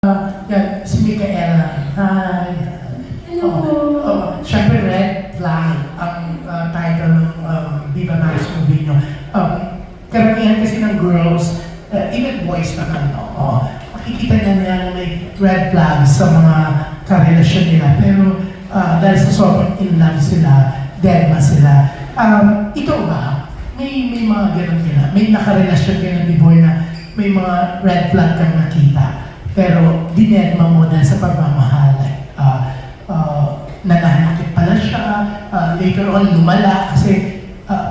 Yan, si Micaela. Hi. Hello. Siyempre, Red Flag ang title ng Viva Max movie nyo. Karamihan kasi ng girls, even boys naman, makikita na nila na may red flags sa mga karelasyon nila. Pero dahil sa sobrang in love sila, dead ma sila. Ikaw ba? May mga ganun ka na? May nakarelasyon ka na before na may mga red flag kang nakita? Pero dinedma mo na sa pagmamahal. Nananakit pala siya, later on lumala kasi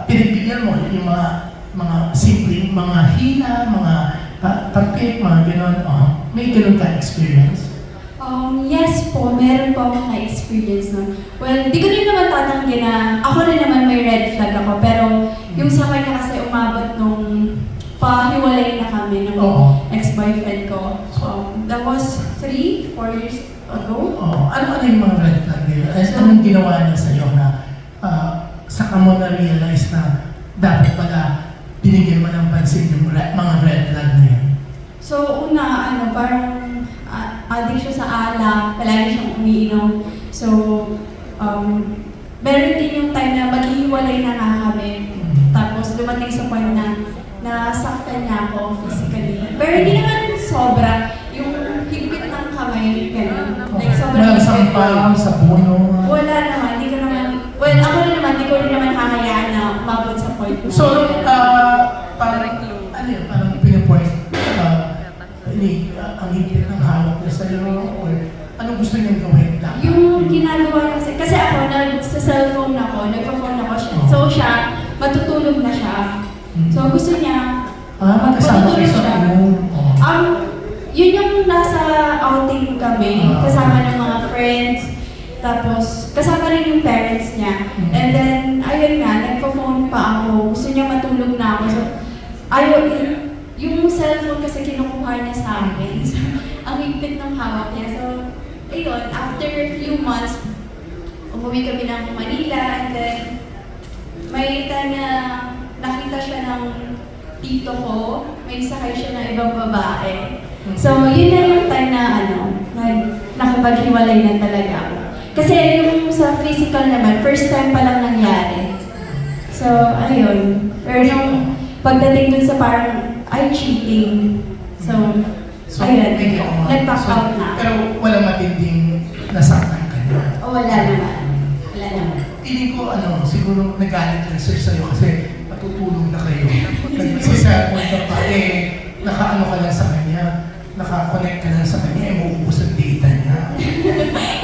pinagbigyan mo yung mga simpleng mga hina, mga tapik, mga gano'n. May gano'n ka experience? Yes po, meron po akong na-experience nun. Well, di ko rin naman tatanggi na ako rin naman may red flag ako, pero yung sa kanya kasi umabot nung pahiwalay na kami ng ex-boyfriend ko. That was 3-4 years ago. Ano yung mga red flag nila? Anong ginawa niya sa'yo na saka mo na-realize na dapat pala binigyan mo ng pansin yung mga red flag na yan? So, una, parang addict siya sa alak, palagi siyang umiinom. So, meron din yung time na maghihiwalay na nga kami. Tapos, dumating sa point na nasaktan niya ako physically. Pero hindi naman sobra. Yung higpit ng kamay, gano'n. Like, sobrang Wala sampal, sa puno? Wala naman. Di ko naman, well, ako rin naman, di ko rin naman hahayaan na umabot sa point. So, parang, ano yun, parang pinapoint, ang higpit ng hawak niya sa'yo, or anong gusto niyang gawin? Yung ginagawa niya kasi ako, sa cellphone ako, nagpa-phone ako siya. So siya, matutulog na siya. So gusto niya, kasama kayo sa room? Yun yung nasa outing kami, kasama ng mga friends, tapos kasama rin yung parents niya. And then, ayun nga, nagpa-phone pa ako, gusto niya matulog na ako. So, yung cellphone kasi kinukuha niya sa akin. So, ang higpit ng hawak niya. So, ayun, after a few months, umuwi kami ng Manila, and then, may time na nakita siya ng tito ko, may sakay siya ng ibang babae. So, yun na yung time na nakapaghiwalay na talaga ako. Kasi yung sa physical naman, first time pa lang nangyari. So, ayun. Pero yung pagdating dun sa parang, cheating. So ayun, nag-back out na. Pero walang matinding nasaktan ka niya? Wala naman. Wala naman. Feeling ko, siguro nagalit lang sir sa'yo kasi matutulog na kayo. Nag-cellphone ka pa, naka-ano ka lang sa kanya, naka-connect ka lang sa kanya, mauubos ang data niya.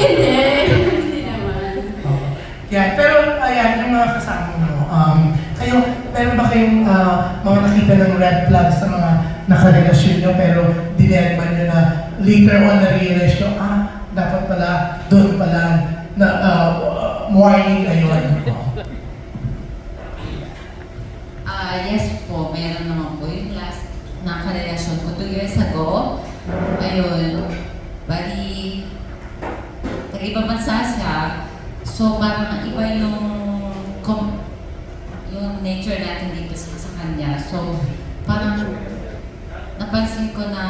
Hindi naman. Yan, pero ayan, yung mga kasama mo, kayo, meron ba kayong mga nakita ng red flags sa mga nakarelasyon nyo pero dinelman nyo na later on na-realize nyo, dapat pala, doon pala na warning ayun. Yes po, meron naman po yung last na karelasyon ko 2 years ago. Ayun, bali, taga-ibang bansa siya. So parang iba yung nature natin dito sa kanya. So parang napansin ko na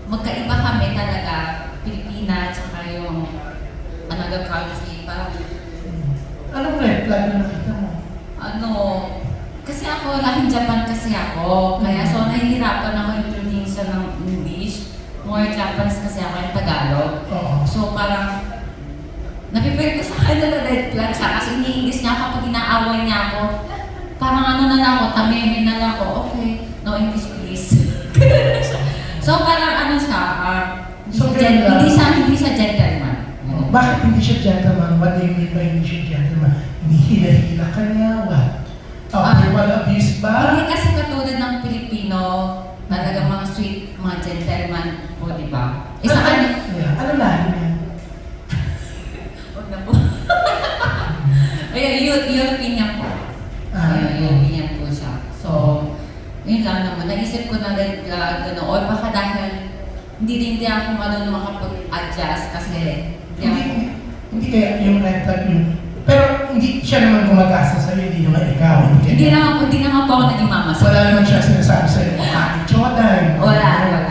magkaiba kami talaga, Pilipina, tsaka yung another country. Parang, Anong red flag na nakita mo? kasi ako, laking Japan kasi ako. Kaya so nahihirapan ako yung pronunciation ng English. More Japanese kasi ako yung Tagalog. So parang, napipil ko sa kanya na red flag siya kasi ini-English niya kapag inaaway niya ako. Parang na lang ako, tameme na lang ako, okay, no English please. So parang siya, hindi siya gentleman. Bakit hindi siya gentleman? What do you mean by hindi siya gentleman? Hinihila-hila ka niya? What? Verbal abuse ba? Hindi kasi katulad ng Pilipino, talagang mga sweet, mga gentleman po, di ba? Isa kanya. Ano lahi niya? Huwag na po. Ayun, European po. European po siya. So, yun lang naman. Naisip ko na rin o baka dahil hindi ako marunong makapag-adjust kasi hindi kaya yung red flag yun. Pero hindi siya naman gumagasa sa'yo, hindi naman ikaw. Hindi naman po ako naging mama. Wala naman siya sinasabi sa'yo, chodan. Wala naman.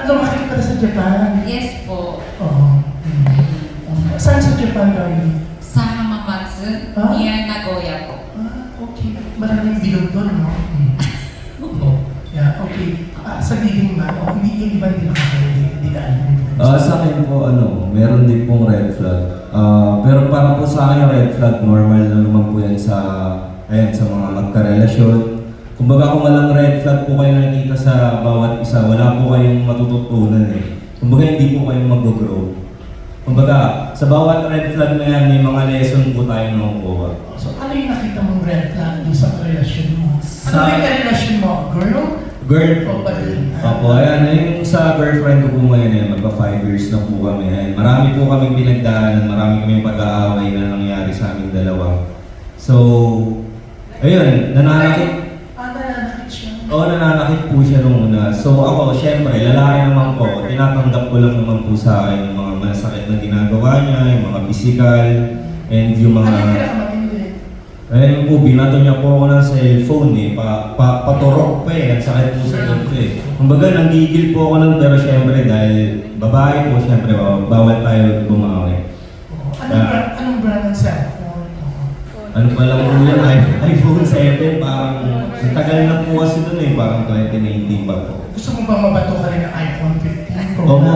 lumaki ka sa Japan. Yes po. Oo. Saan sa Japan darling? Sa Hamamatsu, Ah? near Nagoya po. Okay. Maraming bilog doon, no? Yeah, okay. Sa leading man, hindi yung iba din hindi ka alam. Sa akin po, meron din pong red flag. Pero para po sa akin yung red flag, normal lang naman po yan sa mga magkarelasyon. Kumbaga kung walang red flag po kayo nakikita sa bawat isa, wala po kayong matututunan eh. Kumbaga hindi po kayong mag-grow. Kumbaga, sa bawat red flag na yan, may mga lesson po tayo nakukuha. So, ano yung nakita mong red flag doon sa relasyon mo? Ano Sa- yung relasyon mo? Girl? Girl, O ba din? opo, ayan, yung sa girlfriend ko po ngayon, magpa 5 years na po kami. Ayan, marami po kaming pinagdaanan, marami kaming pag-aaway na nangyari sa aming dalawa. So, ayun, nananakit. Nananakit siya. Oo, nananakit po siya nung una. So ako, syempre, lalaki naman po. Tinatanggap ko lang naman po sa akin yung mga masakit na ginagawa niya, yung mga physical, and yung Ano yung mga... pinakamatindi? Ayun po, binato niya po ako ng cellphone eh. Paturok pa eh. Ang sakit po sa loob ko eh. Kumbaga, nanggigil po ako nun, pero syempre, dahil babae po, syempre, bawal tayo bumawi. Anong brand ng cellphone? Ano pa lang po yun, iPhone 7, parang sa tagal na po kasi dun eh, parang 2019 pa po. Gusto mo ba mabato ka rin ng iPhone 15 Pro? Opo,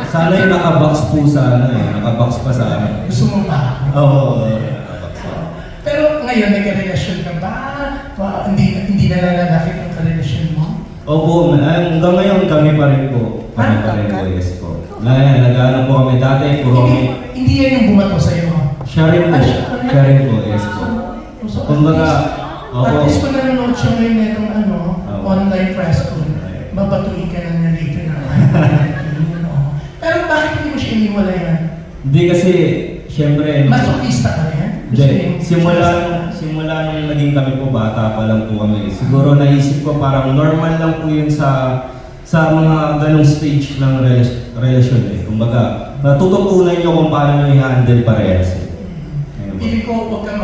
sana yung nakabox po sana eh, nakabox pa sa akin. Gusto mo ba? Oo, Pero ngayon, may karelasyon ka ba? Hindi na nananakit ang karelasyon mo? opo, hanggang ngayon kami pa rin po. Kami pa rin po, yes po. Nag-ano po kami dati, puro kami. Hindi yan yung bumato sa'yo. Siya rin po, siya rin po, yes po. So, Kumbaga, at least kung nanonood siya ngayon na itong online press con, babatuin ka na later na. Pero bakit hindi mo siya iniwalayan? Hindi kasi, syempre, Masokista ka rin? hindi, simula nung naging kami po, bata pa lang po kami. Siguro naisip ko parang normal lang po yun sa mga ganong stage ng relasyon eh. Kumbaga, natututunan nyo kung paano nyo i-handle parehas eh. Ayun po. Pili ko huwag kang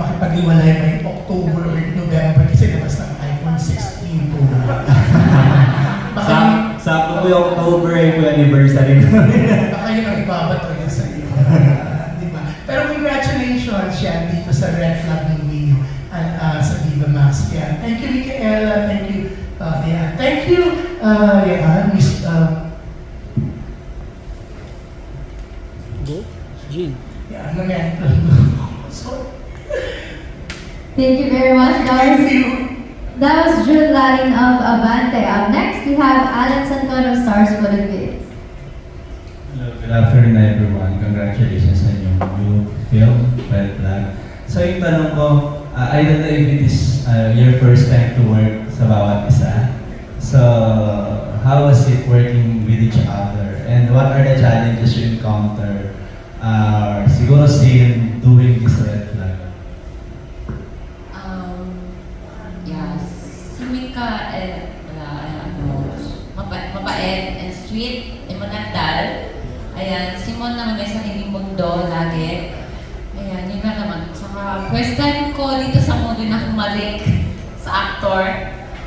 makipag-iwalay may October or November kasi labas ng iPhone 16 po. Baka, Sakto po yung October yung anniversary namin. baka yun ang ibabato niya sa iyo. Diba? Pero congratulations yan dito sa Red Flag ng Mio sa Viva Max. Yeah. Thank you, Micaela. Thank you. Thank you, Miss... Jean. Yeah, ano nga? So, Thank you very much. thank you. That was June Larin of Abante. Up next, we have Alan Santon of Stars for the Kids. Hello, good afternoon everyone. Congratulations sa inyong new film, Red Flag. So yung tanong ko, I don't know if it is your first time to work sa bawat isa. So, how was it working with each other? And what are the challenges you encounter? Siguro sin doing this Red Flag. Yes. Si Mika, mabait and sweet, magandal. Ayan, si Mon naman may sariling mundo lagi. Ayan, yun lang naman. Saka, first time ko dito sa movie na humalik sa actor.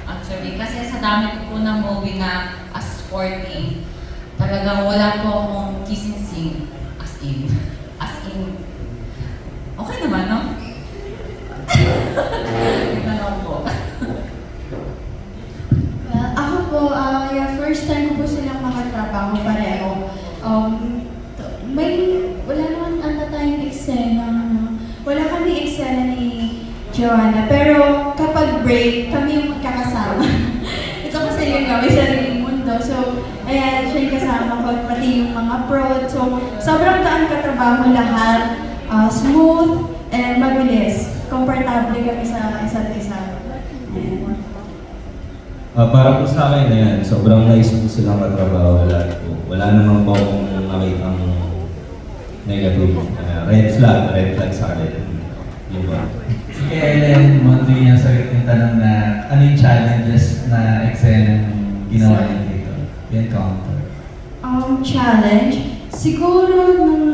Actually, kasi sa dami ko po ng movie na as sporty, talagang wala po akong kissing scene. As in. As in. Okay naman, no? Ano po? Well, ako po, first time ko po silang makatrabaho pareho. Wala naman ata tayong eksena. Wala kami eksena ni Joanna. Pero kapag break, kami yung magkakasama. Ito kasi yung kami sariling mundo. So, ayan, siya yung kasama ko, pati yung mga pro. So, sobrang gaan katrabaho lahat. Smooth and mabilis. Komportable kami sa isa't isa. Ayan. Para po sa akin, ayan, sobrang nice po silang katrabaho lahat po. Wala naman po akong nakitang negative. Red flag sa akin. Yun ba? Kaya Ellen, Mondo yung sagot yung tanong na ano yung challenges na eksena ginawa niya dito? Yung encounter. Challenge? Siguro nung,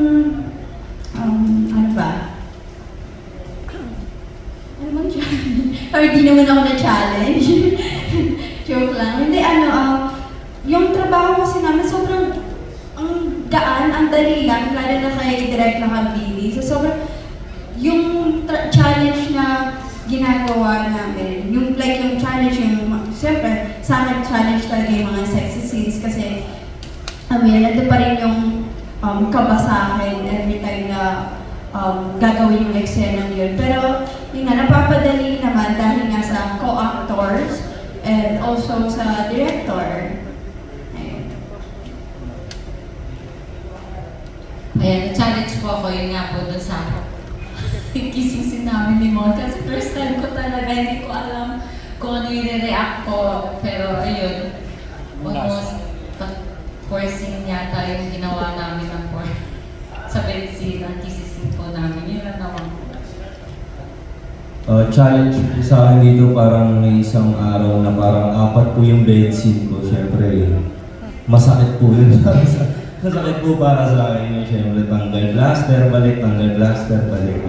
ano ba? Ano bang challenge? Or di naman ako na-challenge. Joke lang. Hindi, yung trabaho kasi namin sobrang ang gaan, ang dali lang, lalo na kay Direk Lakambili. So sobrang yung challenge na ginagawa namin, yung like yung challenge, yung siyempre, sa akin challenge talaga yung mga sexy scenes kasi nandun pa rin yung kaba sa akin every time na gagawin yung eksena yun. Pero yun nga, napapadali naman dahil nga sa co-actors and also sa director. Ayun. Ayan, challenge po ako, yun nga po dun sa kissing scene namin ni Mon. Kasi first time ko talaga, hindi ko alam kung ano yung react ko. Pero ayun, almost forcing yata yung ginawa namin ng sa bed scene, ang kissing scene po namin. Yun lang naman po. Challenge sa akin dito, parang may isang araw na parang 4 po yung bed scene ko. Siyempre, masakit po yun. Masakit po para sa akin yun. Siyempre, tanggal blaster, balik, tanggal blaster, balik.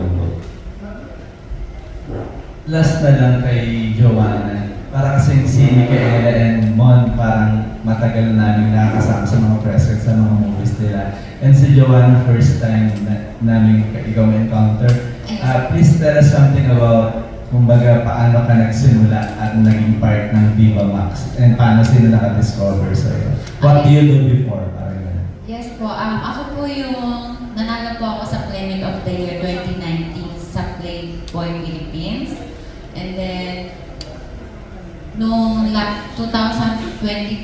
Last na lang kay Joanna. Para kasi si Micaela and Mon, parang matagal namin nakakasama sa mga presets, sa mga movies nila. And si Joanna, first time namin ikaw encounter. Please tell us something about, kumbaga, paano ka nagsimula at naging part ng Viva Max? And paano sila naka-discover sa'yo? What do you do before? Parang ganun. Yes po, ako po yung nanalo po ako sa Playmate of the Year 2019 sa Playboy Philippines. And then, noong 2022,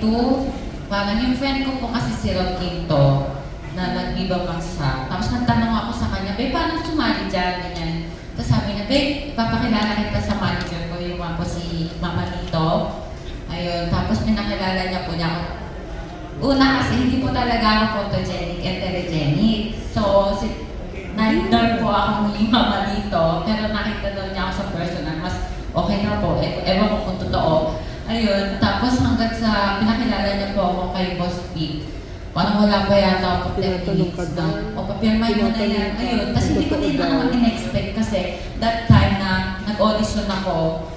parang yung friend ko po kasi si Rod Quinto, na nag-Viva Max siya. Tapos nagtanong ako sa kanya, "Babe, paano sumali dyan?" Ganyan. Tapos sabi niya, "Babe, ipapakilala kita sa manager ko, yung mga po si Mama Nito." Ayun, tapos pinakilala niya po niya ako. Una kasi hindi po talaga ako photogenic and telegenic. So, na-ignore po ako ni Mama Nito, pero nakita daw niya ako sa personal, mas okay na po, ewan ko kung totoo. Ayun, tapos hanggat sa pinakilala niya po ako kay Boss Pete, parang wala pa yata ako 10 minutes na, o papirmay mo na yan. Ayun, tapos hindi ko din naman in-expect kasi that time na nag-audition ako,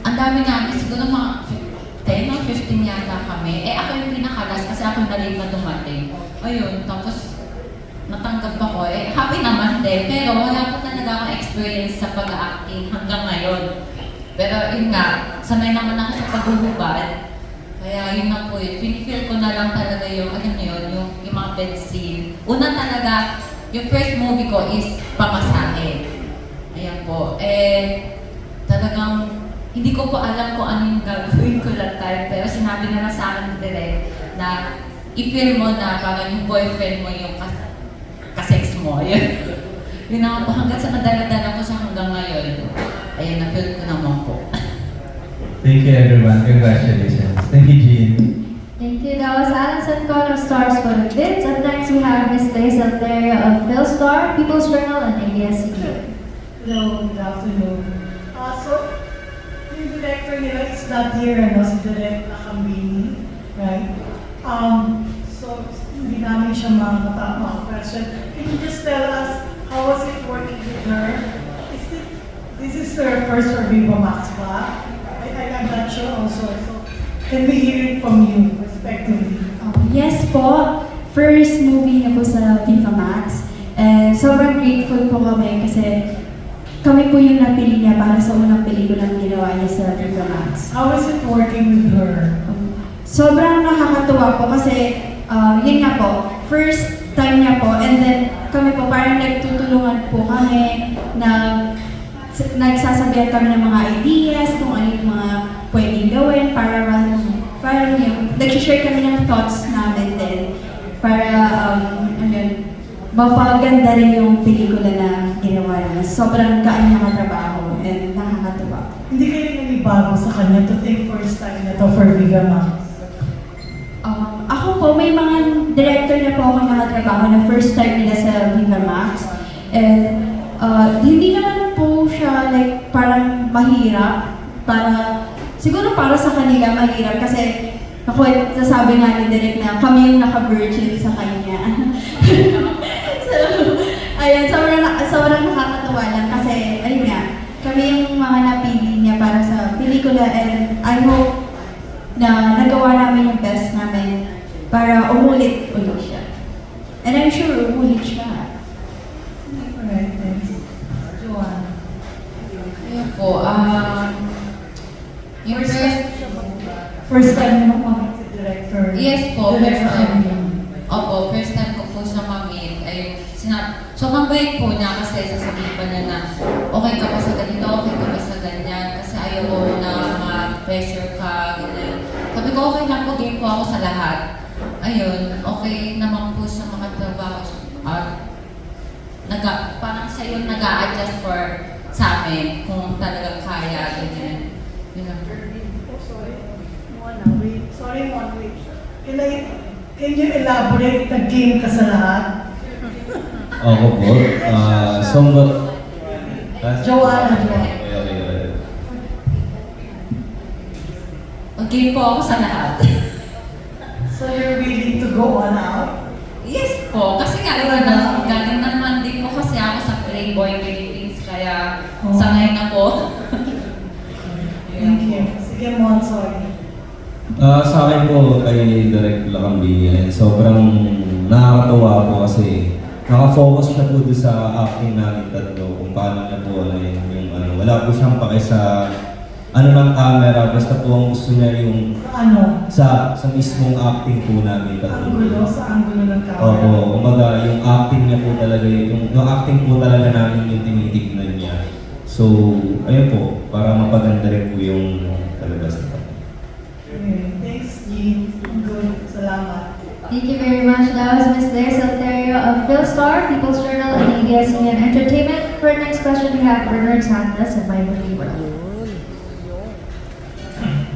ang dami namin, siguro mga 10 o 15 yata kami. Ako yung pinakalas kasi ako na late na dumating. Ayun, tapos natanggap ako. Happy naman din, pero wala pa talaga akong experience sa pag-acting hanggang ngayon. Pero yun nga, sanay naman ako sa paghuhubad. Kaya yun na po yun. Pinifeel ko na lang talaga yung, alam niyo yun, yung mga bed scene. Una talaga, yung first movie ko is Pamasahe. Ayan po. Talagang, hindi ko po alam kung ano yung gagawin ko that time. Pero sinabi na lang sa akin direct na i-feel mo na parang yung boyfriend mo yung kasex mo. Yun. Yun ako po. Hanggang sa madala-dala ko siya hanggang ngayon. Ayan, na-feel ko naman po. Thank you everyone. Congratulations. Thank you, Jean. Thank you. That was Alison Con of Stars for the Bits. Up next, we have Miss Liza Alteria of PhilStar, People's Journal, and ABS-CBN. Hello, good afternoon. So, yung director nila is not here, si Direk Lakambili, right? So, hindi namin siya maka-question. Can you just tell us, how was it working with her? This is her first for Viva Max ba? I'm not sure also. So, can we hear it from you, respectively? Yes po, first movie niya po sa Viva Max. And sobrang grateful po kami kasi kami po yung napili niya para sa unang pelikulang ginawa niya sa Viva Max. How is it working with her? Sobrang nakakatuwa po kasi yun nga po, first time niya po, and then kami po parang nagtutulungan po kami na nagsasabihan kami ng mga ideas kung ano yung mga pwedeng gawin para yung nag-share kami ng thoughts namin din para mapaganda rin yung pelikula na ginawa namin. Sobrang gaan niya katrabaho and nakakatuwa. Hindi kayo nanibago sa kanya to think first time na to for Viva Max? Ako po, may mga director na po ako nakatrabaho na first time nila sa Viva Max. And hindi naman po siya like parang mahirap. Siguro para sa kanila mahirap kasi nasabi nga ni Direk na kami yung naka-virgin sa kanya. So, ayun, sobrang nakakatawa lang kasi, ayun nga, kami yung mga napili niya para sa pelikula and I hope na nagawa namin yung best namin po, yung First time mo makakita si director. yes po, Director Ambing. Opo, first time ko po siya ma-meet. Ay, so mabait po niya kasi sasabihin pa niya na okay ka pa sa ganito, okay ka pa sa ganyan. Kasi ayaw ko na ma-pressure ka, ganyan. Sabi ko, okay lang po, game po ako sa lahat. Ayun, okay naman po siya makatrabaho. Parang siya yung nag-a-adjust for sa amin kung talagang kaya, ganyan. Yun lang po. Oh, sorry. Mona, wait. Sorry, Mona, wait. Can you elaborate? Nag-game ka sa lahat? Ako po, somewhat... Joanna. Okay. Okay po ako sa lahat. So you're willing to go all out? Yes po, kasi nga galing na naman din po kasi ako sa Playboy Philippines, kaya sanay na po. Thank you. Sige, Mon, sorry. Sa akin po kay Direk Lacambini, sobrang nakakatawa po kasi nakafocus siya po doon sa acting namin tatlo, kung paano niya po wala po siyang pake sa ng camera, basta po ang gusto niya yung Ano? sa mismong acting po namin tatlo. Sa angulo ng camera. Opo, kumbaga yung acting niya po talaga, yung acting po talaga namin yung tinitignan niya. So, ayun po, para mapaganda rin po yung talabas nito. Okay. Thanks, Jean. Good. Salamat. Thank you very much. That was Ms. Lea Salterio of PhilStar, People's Journal, and ABS-CBN Entertainment. For our next question, we have Bernard Santos of My Movie World.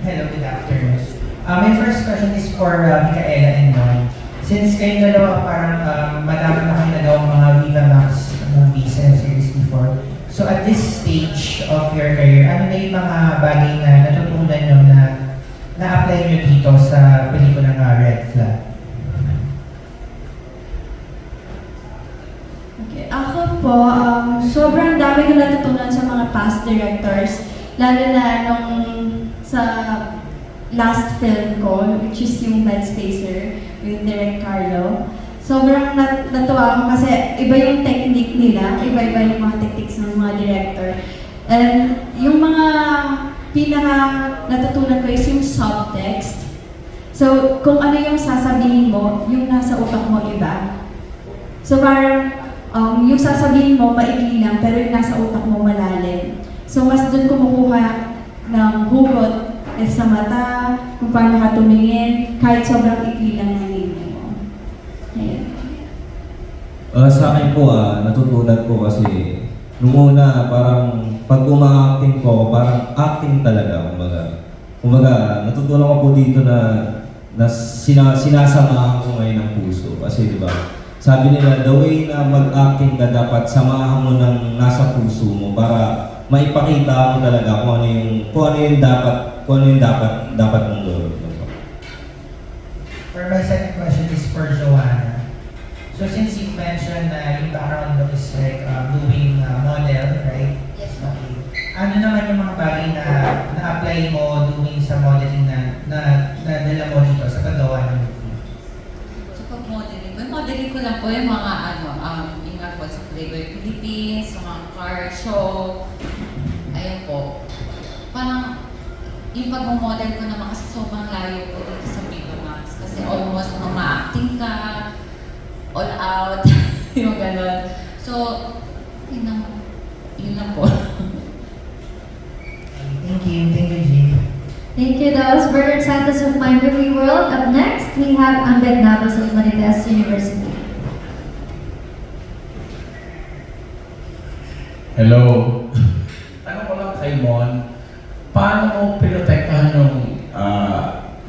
Hello, good afternoon. My first question is for Micaela and Mon. Since kayong dalawa parang madami na kayo nagawang mga Viva Max movies and series before, so at this stage of your career, ano na yung mga bagay na natutunan nyo na na-apply nyo dito sa pelikulang Red Flag? Okay, ako po, sobrang dami ko natutunan sa mga past directors, lalo na nung sa last film ko, which is yung Bed Spacer with Direk Carlo. Sobrang natuwa ako kasi iba yung technique nila, iba-iba yung mga techniques ng mga director. And yung mga pinaka natutunan ko is yung subtext. So, kung ano yung sasabihin mo, yung nasa utak mo iba. So, parang yung sasabihin mo maikli lang, pero yung nasa utak mo malalim. So, mas dun kumukuha ng hugot sa mata, kung paano ka tumingin, kahit sobrang ikli lang ng linya mo. Ayan. Sa akin po, natutunan ko kasi nung una, parang pag uma-acting ko, parang acting talaga, kumbaga, natutunan ko po dito na sinasamahan ko ngayon ng puso. Kasi di ba, sabi nila, the way na mag-acting ka, dapat samahan mo ng nasa puso mo para maipakita mo talaga kung ano yung dapat mong gawin. For my second question is for Joanna. So since you mentioned na yung background mo is like doing model, right? Yes. Okay. Ano naman yung mga bagay na na-apply mo doing sa modeling na dala mo dito sa paggawa ng movie? So pag-modeling ko lang po yung mga yung nga po sa Playboy Philippines, sa mga car show, ayun po. Parang yung pag-model ko naman kasi sobrang layo po dito sa Viva Max. Kasi almost ma-acting ka, all out, yung gano'n. So, yun lang po. Thank you, Jean. Thank you. That was Bernard Santos of My Movie World. Up next, we have Ambed Navas of Marites University. Hello. Tanong ko lang kay Mon, paano mo pinotektahan yung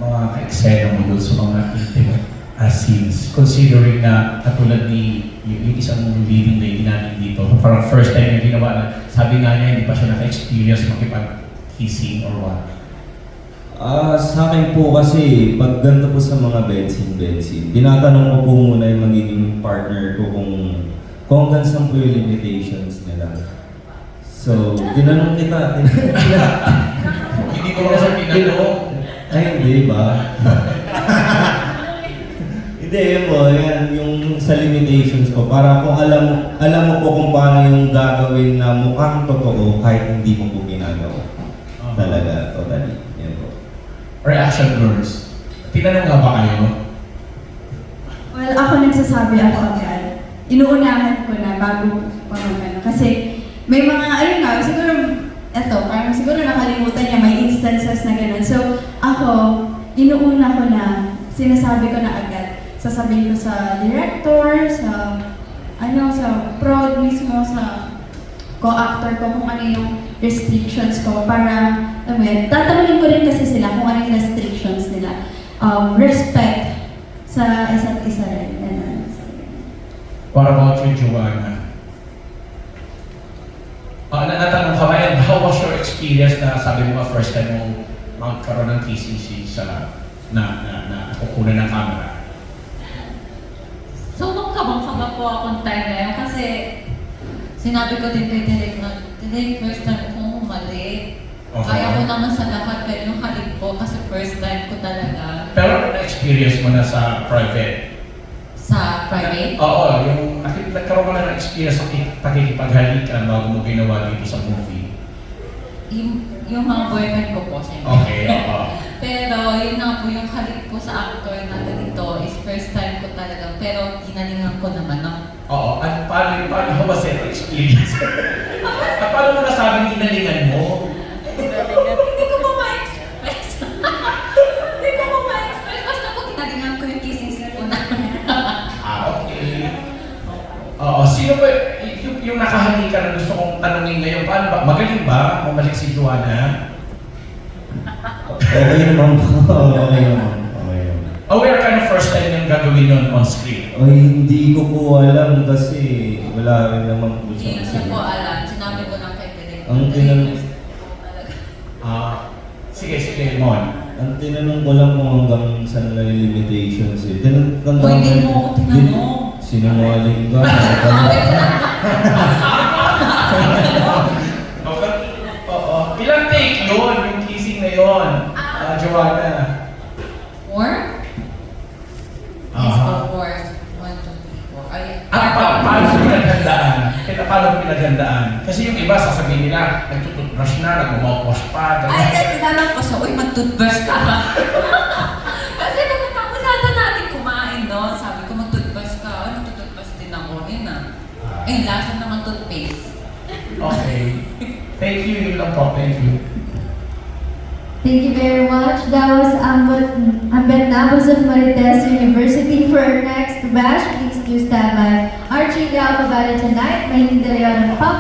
mga ka-eksena mo doon sa mga intimate scenes, considering na katulad ni yung isang leading lady natin dito, parang first time yung ginawa na sabi nga niya hindi pa siya naka-experience makipag-kissing or what? Sa akin po kasi, pag ganito po sa mga bedsin, tinatanong ko po muna yung magiging partner ko kung hanggang saan po yung limitations nila. So, tinanong kita. Hindi ko kasi tinanong. Ay, hindi ba? Hindi, yun po, yan, yung sa limitations ko, para kung alam mo po kung paano yung gagawin na mukhang totoo kahit hindi mo po ginagawa. Talaga, totally. Yan po. Reaction girls. Tinanong nga ba kayo? Well, ako nagsasabi ako agad. Inuunahan ko na bago ano. Kasi may mga, ayun nga, siguro, parang siguro nakalimutan niya, may instances na gano'n. So, ako, inuuna ko na, sinasabi ko na agad. Sasabihin ko sa director, sa prod mismo, sa co-actor ko, kung ano yung restrictions ko para, tatanungin ko rin kasi sila kung ano yung restrictions nila. Respect sa isa't isa rin. What about you, Joanna? Natanong ka ba, and how was your experience na sabi mo ka first time mong magkaroon ng KCC sa na kukunan ng camera? So, kabang-kaba po akong time na yun kasi sinabi ko din kay Direk na, Direk, first time kong humali. Okay. Kaya ko naman sa lahat kayo yung halip po kasi first time ko talaga. Pero na-experience mo na sa private? Sa private? Oo, yung nagkaroon ka na ng experience sa pakikipaghalikan bago mo ginawa dito sa movie. Yung mga boyfriend ko po, siyempre. Okay, oo. Pero yun nga po, yung halik po sa actor na ganito is first time ko talaga. Pero ginalingan ko naman, no? Oo, at paano how was it experience? At paano mo nasabing inalingan mo? Hindi ko po ma-express. Hindi ko po ma-express. Basta po ginalingan ko yung kissing scene po na. Okay. Oo, sino ba yung nakahalikan na gusto kong tanungin ngayon? Paano ba? Magaling ba? Mamalik si Joanna? Okay naman po. Okay naman. Aware ka na first time yung gagawin yun on screen? Ay, hindi ko po alam kasi wala rin naman po Hindi siya. niya po alam. Sinabi ko lang kay Direk. Ang tinanong- Sige, Mon. Ang tinanong ko lang kung hanggang saan na yung limitations eh. Uy, hindi mo ako tinanong. Sinungaling ka. Okay. Oo. Ilang take yun, yung kissing na yun? Joanna. 4? Yes po, 4. 1, 2, 3, 4. Ay, Paano pinaghandaan? Paano pinaghandaan? Kasi yung iba sasabihin nila, nagtututbrush na, nagmamouthwash pa, gano'n. tinanong ko siya, uy, mag-toothbrush ka. Kasi pagkatapos natin kumain, no? Sabi ko, mag-toothbrush ka. Ay, mag-toothbrush din ako. Yun na. Eh, lasa naman toothpaste. Okay. Thank you, yun lang po. Thank you. Thank you very much. That was Ambet Nabos of Marites University. For our next batch, please do stand by. Arching the alphabet tonight, Maylin De Leon of Pop.